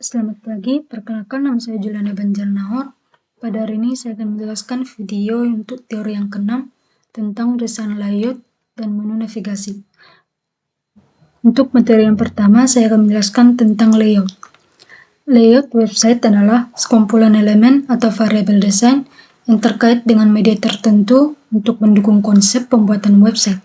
Selamat pagi, perkenalkan nama saya Juliana Banjarnahor. Pada hari ini saya akan menjelaskan video untuk teori yang ke-6 tentang desain layout dan menu navigasi. Untuk materi yang pertama, saya akan menjelaskan tentang layout. Layout website adalah sekumpulan elemen atau variabel desain yang terkait dengan media tertentu untuk mendukung konsep pembuatan website.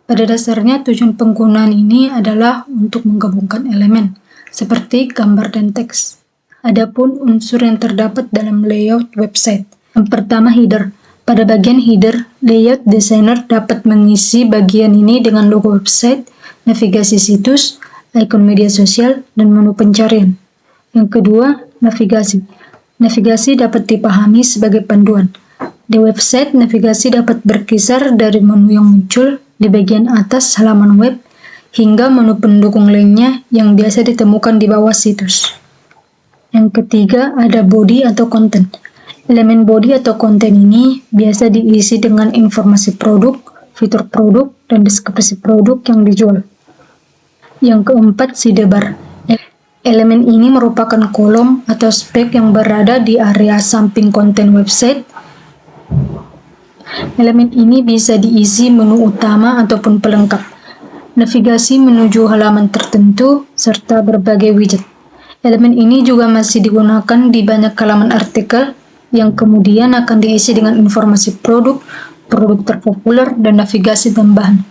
Pada dasarnya, tujuan penggunaan ini adalah untuk menggabungkan elemen seperti gambar dan teks. Adapun unsur yang terdapat dalam layout website. Yang pertama, header. Pada bagian header, layout designer dapat mengisi bagian ini dengan logo website, navigasi situs, ikon media sosial, dan menu pencarian. Yang kedua, navigasi. Navigasi dapat dipahami sebagai panduan. Di website, navigasi dapat berkisar dari menu yang muncul di bagian atas halaman web hingga menu pendukung lainnya yang biasa ditemukan di bawah situs. Yang ketiga, ada body atau konten. Elemen body atau konten ini biasa diisi dengan informasi produk, fitur produk, dan deskripsi produk yang dijual. Yang keempat, sidebar. Elemen ini merupakan kolom atau spek yang berada di area samping konten website. Elemen ini bisa diisi menu utama ataupun pelengkap, navigasi menuju halaman tertentu, serta berbagai widget. Elemen ini juga masih digunakan di banyak halaman artikel yang kemudian akan diisi dengan informasi produk, produk terpopuler, dan navigasi tambahan.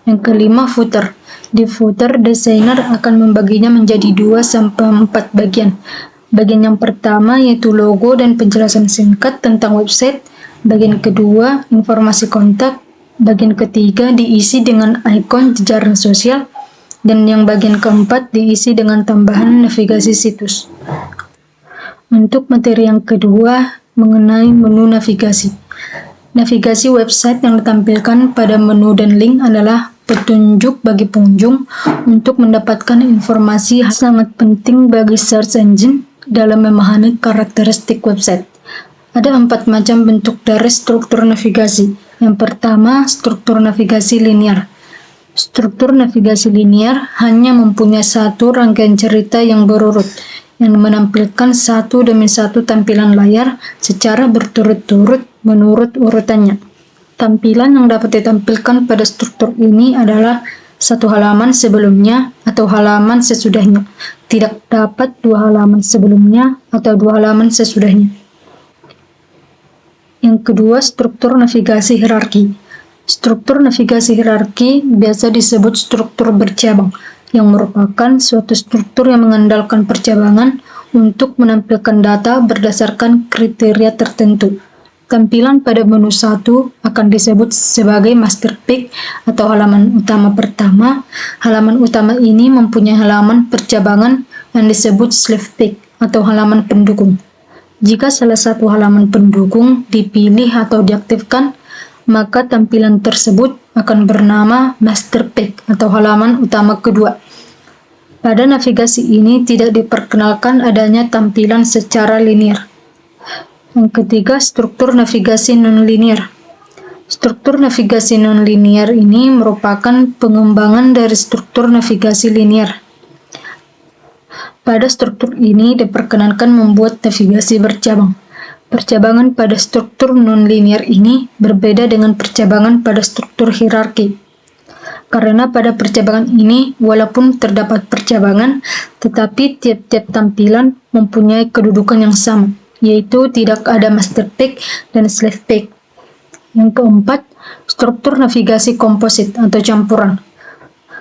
Yang kelima, footer. Di footer, desainer akan membaginya menjadi 2-4 bagian. Bagian yang pertama yaitu logo dan penjelasan singkat tentang website. Bagian kedua, informasi kontak. Bagian ketiga diisi dengan ikon jejaring sosial, dan yang bagian keempat diisi dengan tambahan navigasi situs. Untuk materi yang kedua mengenai menu navigasi. Navigasi website yang ditampilkan pada menu dan link adalah petunjuk bagi pengunjung untuk mendapatkan informasi sangat penting bagi search engine dalam memahami karakteristik website. Ada 4 macam bentuk dari struktur navigasi. Yang pertama, struktur navigasi linear. Struktur navigasi linear hanya mempunyai satu rangkaian cerita yang berurut, yang menampilkan satu demi satu tampilan layar secara berturut-turut menurut urutannya. Tampilan yang dapat ditampilkan pada struktur ini adalah satu halaman sebelumnya atau halaman sesudahnya. Tidak dapat 2 halaman sebelumnya atau 2 halaman sesudahnya. Yang kedua, struktur navigasi hierarki. Struktur navigasi hierarki biasa disebut struktur bercabang, yang merupakan suatu struktur yang mengandalkan percabangan untuk menampilkan data berdasarkan kriteria tertentu. Tampilan pada menu 1 akan disebut sebagai master page atau halaman utama pertama. Halaman utama ini mempunyai halaman percabangan yang disebut slave page atau halaman pendukung. Jika salah satu halaman pendukung dipilih atau diaktifkan, maka tampilan tersebut akan bernama master page atau halaman utama kedua. Pada navigasi ini tidak diperkenalkan adanya tampilan secara linear. Yang ketiga, struktur navigasi non-linear. Struktur navigasi non-linear ini merupakan pengembangan dari struktur navigasi linear. Pada struktur ini diperkenankan membuat navigasi bercabang. Percabangan pada struktur non-linear ini berbeda dengan percabangan pada struktur hierarki. Karena pada percabangan ini, walaupun terdapat percabangan, tetapi tiap-tiap tampilan mempunyai kedudukan yang sama, yaitu tidak ada master page dan slave page. Yang keempat, struktur navigasi komposit atau campuran.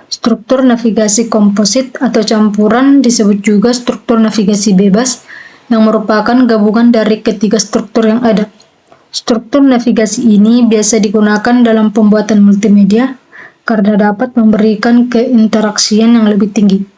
Struktur navigasi komposit atau campuran disebut juga struktur navigasi bebas, yang merupakan gabungan dari ketiga struktur yang ada. Struktur navigasi ini biasa digunakan dalam pembuatan multimedia karena dapat memberikan keinteraksian yang lebih tinggi.